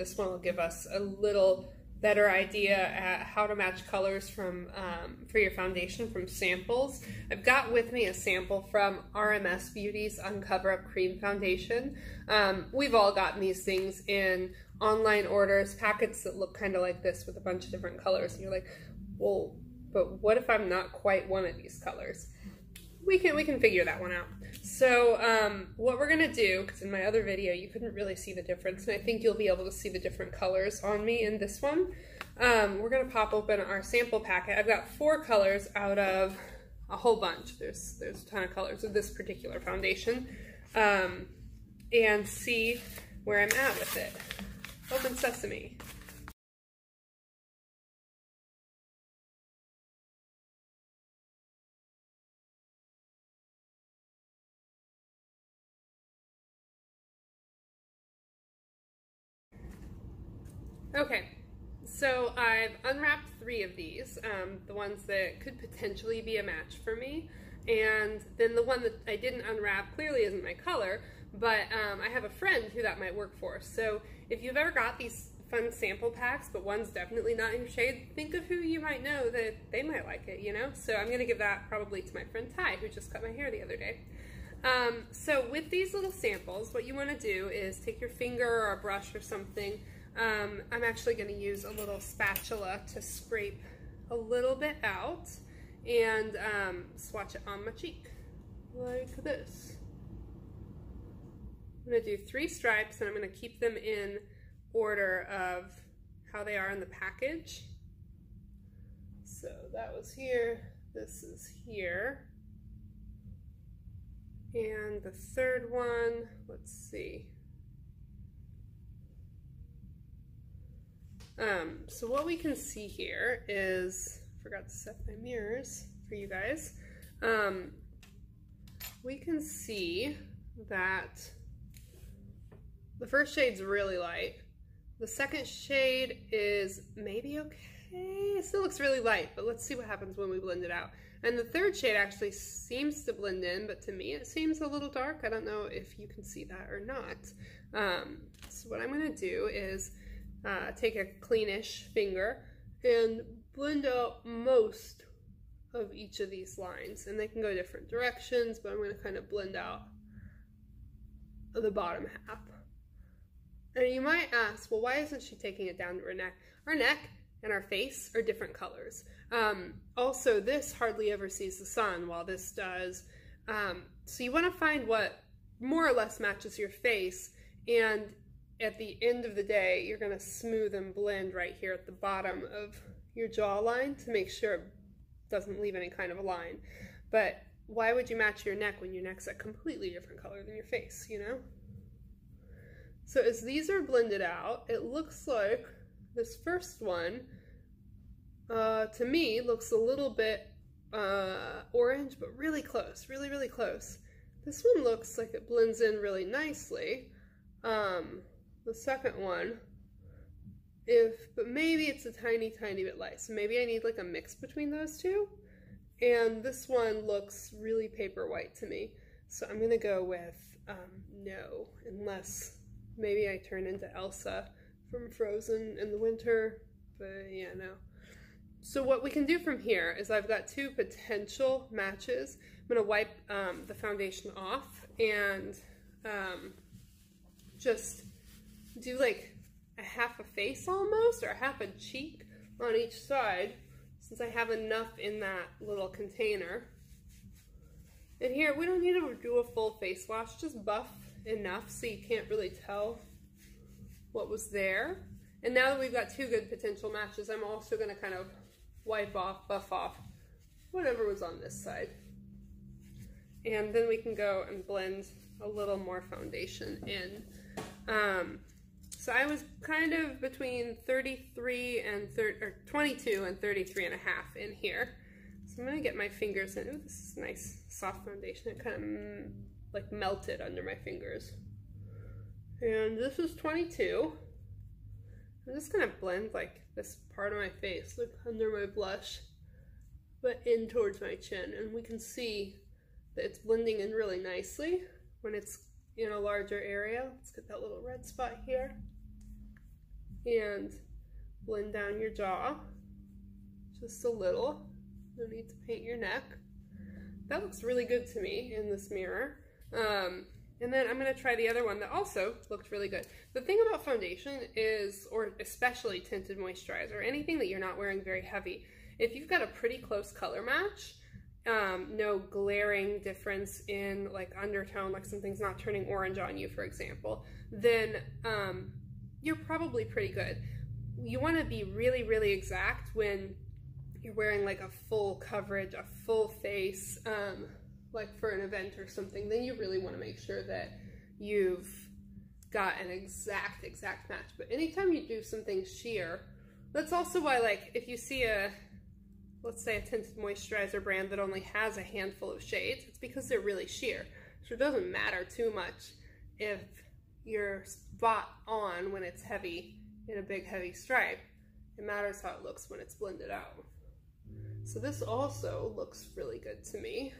this one will give us a little better idea at how to match colors from for your foundation from samples. I've got with me a sample from RMS Beauty's Uncover Up Cream Foundation. We've all gotten these things in online orders, packets that look kind of like this with a bunch of different colors, and you're like, well, but what if I'm not quite one of these colors? We can figure that one out. So what we're gonna do, because in my other video you couldn't really see the difference, and I think you'll be able to see the different colors on me in this one. We're gonna pop open our sample packet. I've got 4 colors out of a whole bunch. There's a ton of colors of this particular foundation, and see where I'm at with it. Open sesame. Okay, so I've unwrapped 3 of these, the ones that could potentially be a match for me, and then the one that I didn't unwrap clearly isn't my color, but I have a friend who that might work for. So if you've ever got these fun sample packs, but one's definitely not in your shade, think of who you might know that they might like it, you know? So I'm gonna give that probably to my friend Ty, who just cut my hair the other day. So with these little samples, what you wanna do is take your finger or a brush or something. I'm actually going to use a little spatula to scrape a little bit out and swatch it on my cheek like this. I'm going to do 3 stripes, and I'm going to keep them in order of how they are in the package. So that was here, this is here, and the third one, let's see. So what we can see here is, forgot to set my mirrors for you guys, we can see that the first shade's really light, the second shade is maybe okay, it still looks really light, but let's see what happens when we blend it out. And the third shade actually seems to blend in, but to me it seems a little dark. I don't know if you can see that or not. So what I'm going to do is take a cleanish finger and blend out most of each of these lines, and they can go different directions, but I'm going to kind of blend out the bottom half. And you might ask, well, why isn't she taking it down to her neck? Our neck and our face are different colors. Also, this hardly ever sees the sun, while this does. So you want to find what more or less matches your face, and at the end of the day, you're going to smooth and blend right here at the bottom of your jawline to make sure it doesn't leave any kind of a line. But why would you match your neck when your neck's a completely different color than your face, you know? So as these are blended out, it looks like this first one, to me, looks a little bit orange, but really close, really, really close. This one looks like it blends in really nicely. The second one, but maybe it's a tiny, tiny bit light. So maybe I need like a mix between those two. And this one looks really paper white to me. So I'm gonna go with no, unless maybe I turn into Elsa from Frozen in the winter, but yeah, no. So what we can do from here is I've got 2 potential matches. I'm gonna wipe the foundation off and just do like a half a face almost, or a half a cheek on each side, since I have enough in that little container. And here, we don't need to do a full face wash, just buff enough so you can't really tell what was there. And now that we've got 2 good potential matches, I'm also gonna kind of wipe off, buff off whatever was on this side. And then we can go and blend a little more foundation in. So I was kind of between 33 and 22 and 33 and a half in here. So I'm gonna get my fingers in. Ooh, this is nice soft foundation. It kind of like melted under my fingers. And this is 22. I'm just gonna blend like this part of my face, look under my blush, but in towards my chin. And we can see that it's blending in really nicely when it's in a larger area. Let's get that little red spot here. and blend down your jaw just a little. No need to paint your neck. That looks really good to me in this mirror. And then I'm going to try the other one that also looked really good. The thing about foundation is, or especially tinted moisturizer, anything that you're not wearing very heavy, if you've got a pretty close color match, no glaring difference in like undertone, like something's not turning orange on you, for example, then you're probably pretty good. You want to be really, really exact when you're wearing like a full coverage, a full face, like for an event or something. Then you really want to make sure that you've got an exact match. But anytime you do something sheer, that's also why, like, if you see a, let's say a tinted moisturizer brand that only has a handful of shades, it's because they're really sheer. So it doesn't matter too much if you're spot on when it's heavy in a big heavy stripe. It matters how it looks when it's blended out. So this also looks really good to me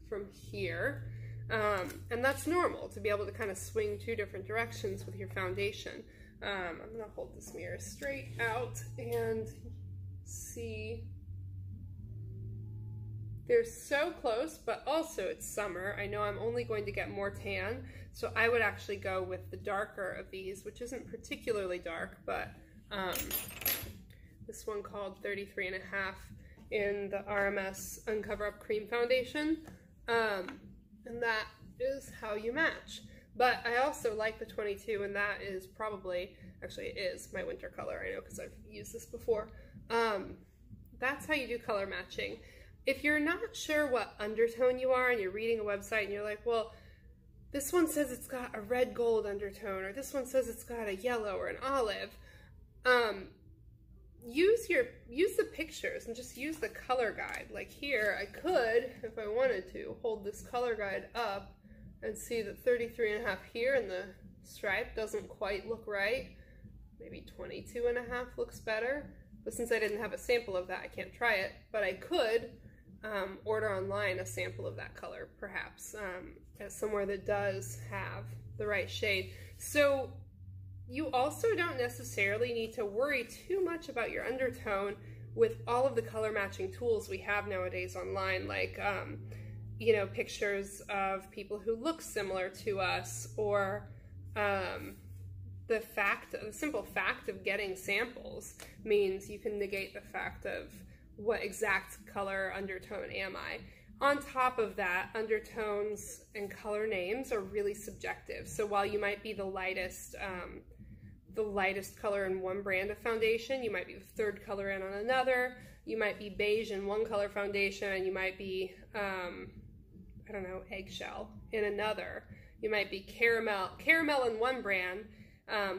from here. And that's normal, to be able to kind of swing two different directions with your foundation. I'm gonna hold this mirror straight out and see. They're so close, but also it's summer. I know I'm only going to get more tan, so I would actually go with the darker of these, which isn't particularly dark, but this one called 33.5 in the RMS Uncover Up Cream Foundation. And that is how you match. But I also like the 22, and that is probably, actually it is my winter color, I know because I've used this before. That's how you do color matching. If you're not sure what undertone you are and you're reading a website and you're like, well, this one says it's got a red gold undertone, or this one says it's got a yellow or an olive, use the pictures and just use the color guide. Like here, I could, if I wanted to, hold this color guide up and see that 33.5 here in the stripe doesn't quite look right. Maybe 22.5 looks better. But since I didn't have a sample of that, I can't try it. But I could order online a sample of that color, perhaps, at somewhere that does have the right shade. So you also don't necessarily need to worry too much about your undertone with all of the color matching tools we have nowadays online, like, you know, pictures of people who look similar to us, or the simple fact of getting samples means you can negate the fact of what exact color undertone am I. On top of that, undertones and color names are really subjective. So while you might be the lightest color in one brand of foundation, you might be the third color in on another. You might be beige in one color foundation, and you might be, I don't know, eggshell in another. You might be caramel in one brand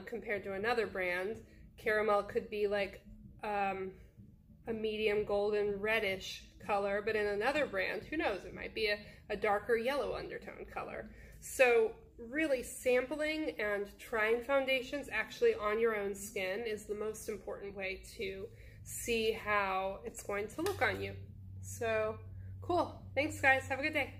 compared to another brand. Caramel could be like a medium golden reddish color, but in another brand, who knows, it might be a darker yellow undertone color. So really sampling and trying foundations actually on your own skin is the most important way to see how it's going to look on you. So cool. Thanks guys. Have a good day.